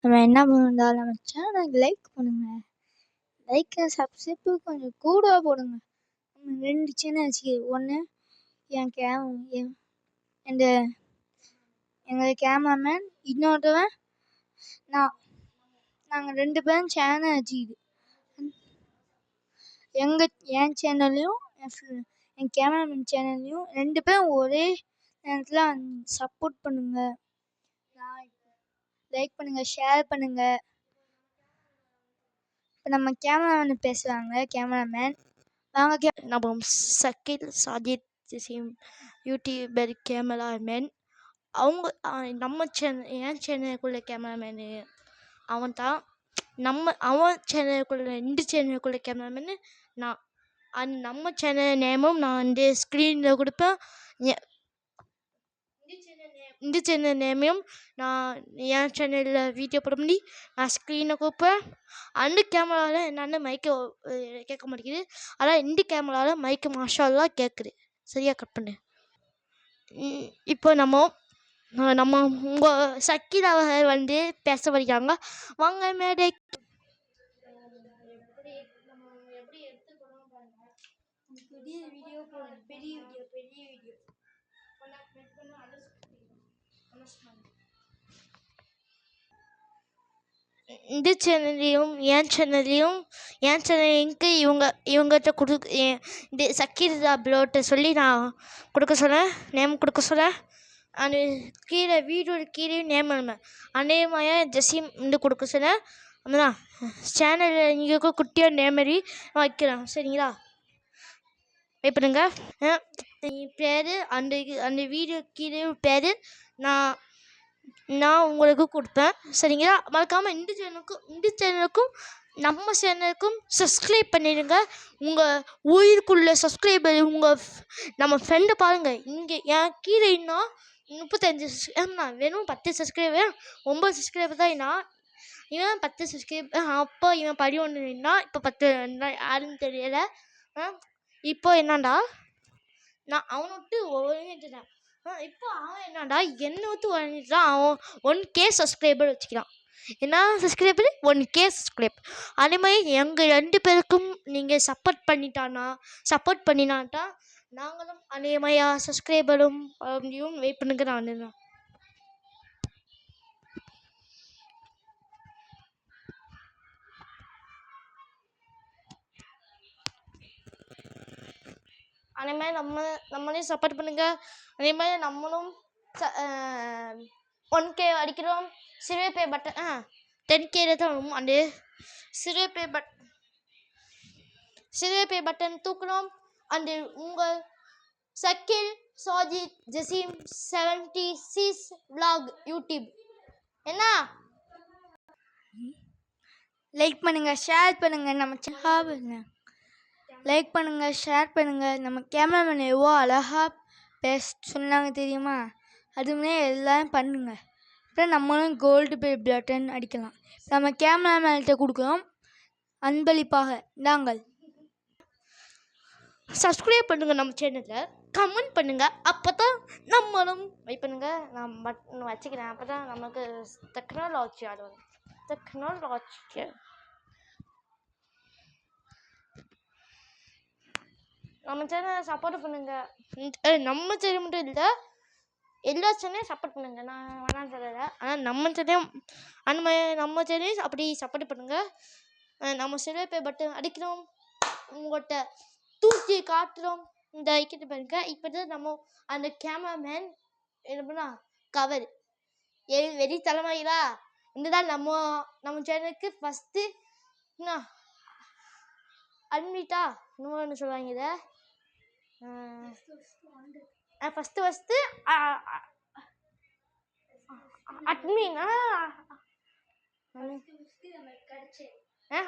நம்ம என்ன பண்ணாலும் நம்ம சேனலுக்கு லைக் பண்ணுங்கள். லைக் சப்ஸ்கிரைப்பு கொஞ்சம் கூட போடுங்க. நம்ம 2 சேனல் வச்சு ஒன்று எங்கள் கேமராமேன், இன்னொருத்தவன் நான். நாங்கள் 2 பேரும் சேனல் வச்சுக்கிது என் சேனல்லையும் என் கேமராமேன் சேனல்லையும் 2 பேரும் ஒரே நேரத்தில் சப்போர்ட் பண்ணுங்கள். லைக் பண்ணுங்கள், ஷேர் பண்ணுங்கள். இப்போ நம்ம கேமராமேன் பேசுகிறாங்க. கேமராமேன் வாங்க. நம்ம சக்கீல் சாஜித் ஜசீம் யூடியூபர் கேமராமேன். அவங்க நம்ம என் சேனலுக்குள்ள கேமராமேனு அவன் தான். அவன் சேனலுக்குள்ள 2 சேனலுக்குள்ள கேமராமேனு நான். நம்ம சேனல் நேமும் நான் வந்து ஸ்க்ரீனில் கொடுப்பேன். இந்த சேனல் நேமையும் நான் என் சேனலில் வீடியோ போட முடியும். நான் ஸ்க்ரீனை கொடுப்பேன். அந்த கேமராவில் என்னென்ன மைக்கு கேட்க மாட்டேங்குது. ஆனால் இந்த கேமராவில் மைக்கு மாஷால்லாம் கேட்குது. சரியா கட் பண்ணு. இப்போ நம்ம உங்கள் சக்கீல் அவர்கள் வந்து பேச வருகிறாங்க. வாங்க மேடை. எப்படி எடுத்துக்கணும் பாருங்க. பெரிய வீடியோ இந்த சேனல்லையும் என் சேனலுக்கு இவங்ககிட்ட இந்த சக்கீல் அப்லோட்டை சொல்லி நான் கொடுக்க சொன்னேன். நேம் கொடுக்க சொன்னேன். அந்த கீழே வீடியோட கீழே நேம் எழுதுனேன். அதே மாதிரி ஜசீம் வந்து கொடுக்க சொன்னேன். அதுதான் சேனலில் நீங்கள் குட்டியாக நேமரி வைக்கிறேன். சரிங்களா? வைப்படுங்க. பேர் அந்த வீடியோ கீழே பேர் நான் உங்களுக்கு கொடுப்பேன். சரிங்களா? மறக்காமல் இந்த சேனலுக்கும் நம்ம சேனலுக்கும் சப்ஸ்கிரைப் பண்ணிடுங்க. உங்கள் உயிருக்குள்ள சப்ஸ்கிரைபர் நம்ம ஃப்ரெண்டை பாருங்கள். இங்கே என் கீழே இன்னும் 35 வெறும் 10 சப்ஸ்கிரைபர் 9 சப்ஸ்கிரைபர் தான். இவன் 10 சப்ஸ்கிரைபர். அப்போ இவன் 11 இப்போ 10 யாருன்னு தெரியலை. இப்போ என்னண்டா நான் அவனை விட்டு ஒழிஞ்சிட்டேன். இப்போ அவன் என்னடா என்னை விட்டு ஒழிஞ்சிட்டான். அவன் 1K சப்ஸ்கிரைபர் வச்சுக்கிறான். என்ன சப்ஸ்கிரைபர்? 1K subscriber. அதே மாதிரி எங்கள் 2 பேருக்கும் நீங்கள் சப்போர்ட் பண்ணினாட்டா நாங்களும் அதே மாதிரியா சப்ஸ்கிரைபரும் வெயிட் பண்ணுங்க. நான் அதே மாதிரி நம்மளையும் சப்போர்ட் பண்ணுங்க. அதே மாதிரி நம்மளும் 1K அடிக்கிறோம். சிறுபே பட்டன் 10K தான். அந்த சிறுபே பட்டன் தூக்கணும். அந்த உங்கள் சக்கீல் சாஜித் ஜசீம் 76 vlog யூடியூப் என்ன லைக் பண்ணுங்கள், ஷேர் பண்ணுங்கள். நம்ம லைக் பண்ணுங்கள், ஷேர் பண்ணுங்கள். நம்ம கேமராமேன் எவ்வளோ அழகாக சொன்னாங்க தெரியுமா? அதுமே எல்லோரும் பண்ணுங்கள். அப்புறம் நம்மளும் கோல்டு பட்டன் அடிக்கலாம். நம்ம கேமராமேன்கிட்ட கொடுக்குறோம் அன்பளிப்பாக. நாங்கள் சப்ஸ்கிரைப் பண்ணுங்கள். நம்ம சேனலில் கமெண்ட் பண்ணுங்கள். அப்போ தான் நம்மளும் வெயிட் பண்ணுங்கள். நான் மட்டும் வச்சுக்கிறேன். அப்போ தான் நமக்கு டெக்னாலஜி நம்ம சேனலை சப்போர்ட் பண்ணுங்கள். நம்ம சேனல் மட்டும் இல்லை, எல்லா சேனலையும் சப்போர்ட் பண்ணுங்கள். நான் வேணான்னு சொல்லலை. ஆனால் நம்ம சேனலையும் அப்படி சப்போர்ட் பண்ணுங்கள். நம்ம சிறுபே பட்டன் அடிக்கிறோம். உங்கள்கிட்ட தூக்கி காட்டுறோம். இந்த ஐக்கிட்டு பாருங்க. இப்போ தான் நம்ம அந்த கேமராமேன் என்ன பண்ணா கவர் வெறி தலைமையிலா இதுதான் நம்ம சேனலுக்கு ஃபஸ்ட்டு அட்மிட்டா இன்னொன்று சொல்லுவாங்க. இதை ஃபஸ்ட்டு அட்மின்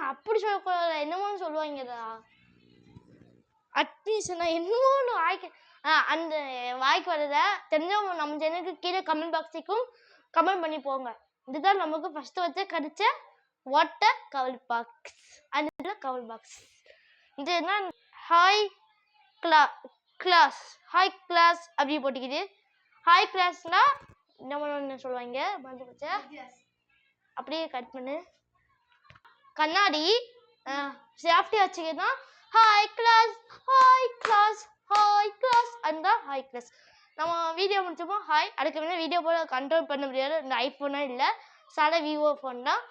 அப்படி சொல்லக்கூடாது. என்னமோ சொல்லுவாங்கதா அட்மிஷனா என்னமோ அந்த வாய்க்கு வரத தெரிஞ்சவங்க நம்ம சேனலுக்கு கீழே கமெண்ட் பாக்ஸுக்கும் கமெண்ட் பண்ணி போங்க. இதுதான் நமக்கு ஃபஸ்ட்டு வச்ச கிடைச்ச வாட்டர் கவர் பாக்ஸ். அந்த கவர் பாக்ஸ் இது என்ன ஹாய் கிளாஸ் அப்படி போட்டுக்கிது. ஹாய் கிளாஸ்னா என்ன சொல்லுவாங்க? அப்படியே கட் பண்ணு. கண்ணாடி சேஃப்டி வச்சுக்கிட்டா high class high class high class அந்த ஹாய் கிளாஸ். நம்ம வீடியோ முடிச்சப்போ ஹாய். அதுக்கு முன்னாடி வீடியோ போல கண்ட்ரோல் பண்ண முடியாது. இந்த ஐஃபோனா இல்லை, சால விவோ ஃபோன் தான்.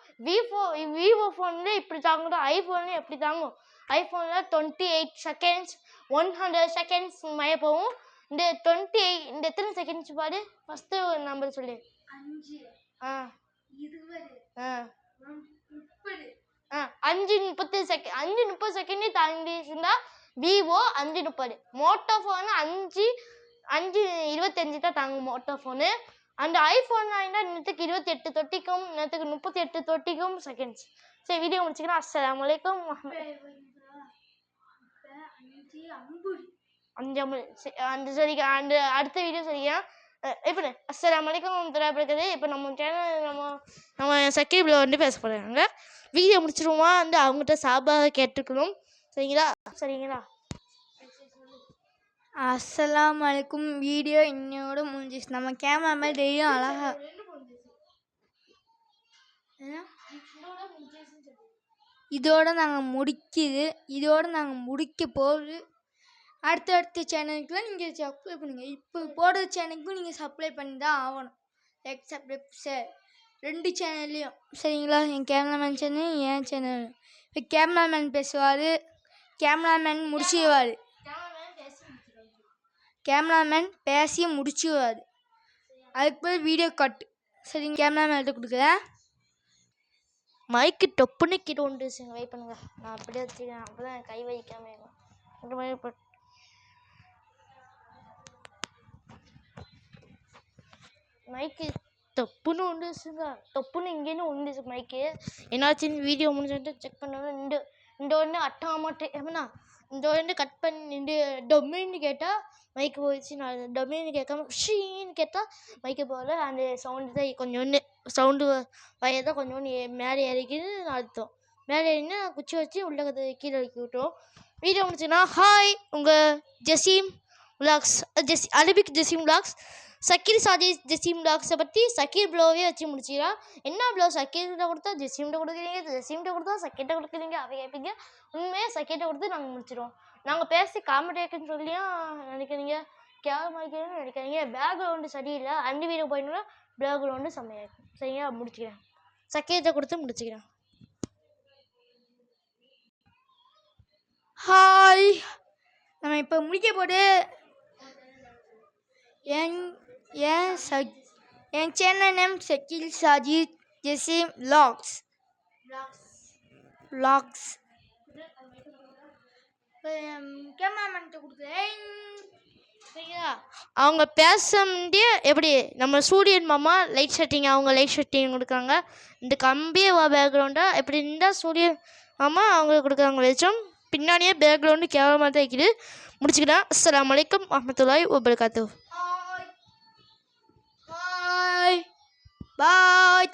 விவோ ஃபோன்ல இப்படி தாங்கும், ஐஃபோன்ல எப்படி தாங்கும். ஐஃபோனில் 28 செகண்ட்ஸ் 100 செகண்ட்ஸ் மேலே போகும். இந்த 28 இந்த எத்தனை செகண்ட்ஸ் பாரு. ஃபஸ்ட்டு ஒரு நம்பர் சொல்லு. 5 30 செகண்ட் 5:30 செகண்டே தாண்டிச்சுன்னா விவோ 5:30. மோட்டோ ஃபோனு 5:25 தான் தாங்கும் மோட்டோ ஃபோனு. அந்த ஐஃபோன் வாங்கினா நேற்றுக்கு 28 தொட்டிக்கும் நேற்றுக்கு 38 தொட்டிக்கும் செகண்ட்ஸ். சரி வீடியோ முடிச்சுக்கிறேன். அஸ்ஸலாமு அலைக்கும். 5 அந்த சரிக்கா அந்த அடுத்த வீடியோ சரியா இப்போ அஸ்ஸலாமு அலைக்கும் இருக்குது. இப்போ நம்ம சேனல் நம்ம சக்கீபில் வந்து பேச போகிறாங்க. வீடியோ முடிச்சிருவோமா வந்து அவங்ககிட்ட சாபாக கேட்டுக்கணும். சரிங்களா. அஸ்ஸலாமு அலைக்கும். வீடியோ இன்னையோட முடிஞ்சிச்சு. நம்ம கேமராமேன் டெய்லியும் அழகா இதோட நாங்கள் முடிக்க போகுது. அடுத்த சேனலுக்குலாம் நீங்கள் சப்ளை பண்ணுங்கள். இப்போ போடுற சேனலுக்கும் நீங்கள் சப்ளை பண்ணி தான் ஆகணும். லைக் சப்ஸ்கிரைப் ஷேர் 2 சேனல்லையும். சரிங்களா. என் கேமராமேன் சேனல் என் சேனல். இப்போ கேமராமேன் பேசுவார், கேமராமேன் முடிச்சுவார். கேமராமேன் பேசி முடிச்சுவார். அதுக்கு பிறகு வீடியோ கட். சரிங்க. கேமராமேன்கிட்ட கொடுக்குறேன். மைக்கு டொப்புன்னு கீழே உண்டு. வெயிட் பண்ணுங்க, நான் அப்படியே வச்சுக்கிறேன். அப்போ தான் கை வைக்காம மைக்கு தொப்புன்னு உண்டுச்சுங்க. தொப்புன்னு இங்கேன்னு உண்டுச்சு மைக்கு. என்னாச்சுன்னு வீடியோ முடிஞ்சுட்டு செக் பண்ணணும். இந்த ஒன்று அட்டாமட்டு ஏன்னா இந்த ஒன்று கட் பண்ணி இந்த டொமின்னு கேட்டால் மைக்கு போயிடுச்சு. நான் டொமின்னு கேட்காம ஷீன்னு கேட்டால் மைக்கு போகல. அந்த சவுண்டு தான் கொஞ்சோண்டு சவுண்டு வயதான் கொஞ்சோண்டு மேலே ஏறிக்குதுன்னு அர்த்தம். மேலே ஏறினா குச்சி வச்சு உள்ள கீழே இறக்கி விட்டுரும். வீடியோ முடிச்சுன்னா ஹாய் உங்கள் Jaseem vlogs Arabic Jaseem vlogs Sakeer Sajid Jaseem விலாக்ஸை பற்றி சக்கீர் ப்ளோவே வச்சு முடிச்சிடலாம். என்ன ப்ளோ சக்கீர்கிட்ட கொடுத்தா ஜெசீம்கிட்ட கொடுக்குறீங்க, ஜெசீம்கிட்ட கொடுத்தா சக்கீர்கிட்ட கொடுக்குறீங்க, அவங்க கேட்பீங்க. உண்மையாக சக்கீர்கிட்ட கொடுத்து நாங்கள் முடிச்சிடுவோம். நாங்கள் பேசி காமெடியாக்குன்னு சொல்லியும் நினைக்கிறீங்க, கேவலமாக்கிறேன்னு நினைக்கிறீங்க. பேக்ரவுண்டு சரியில்லை. அந்த வீடியோ போயிட்டோம்னா பேக்ரவுண்டு செம்மையாயிருக்கும். சரிங்களா. முடிச்சுக்கிறேன். சக்கீர்கிட்ட கொடுத்து முடிச்சுக்கிறேன். ஹாய். நம்ம இப்போ முடிக்க போது என் channel name Sakeer Sajid Jaseem vlogs. கேமராமேன்கிட்ட கொடுக்குறேன். சரிங்களா. அவங்க பேச முடிய எப்படி நம்ம சூரியன் மாமா லைட் செட்டிங் அவங்க லைட் செட்டிங் கொடுக்குறாங்க. இந்த கம்பியே பேக்ரவுண்டாக எப்படி இருந்தால் சூரியன் மாமா அவங்களுக்கு கொடுக்குறாங்க வெளிச்சம். பின்னாடியே பேக்ரவுண்டு கேவலமாக தான் வைக்கிது. முடிச்சுக்கிறேன். அஸ்ஸலாமு அலைக்கும் வரஹ்மத்துல்லாஹி வபரகாத்துஹு. பாய்.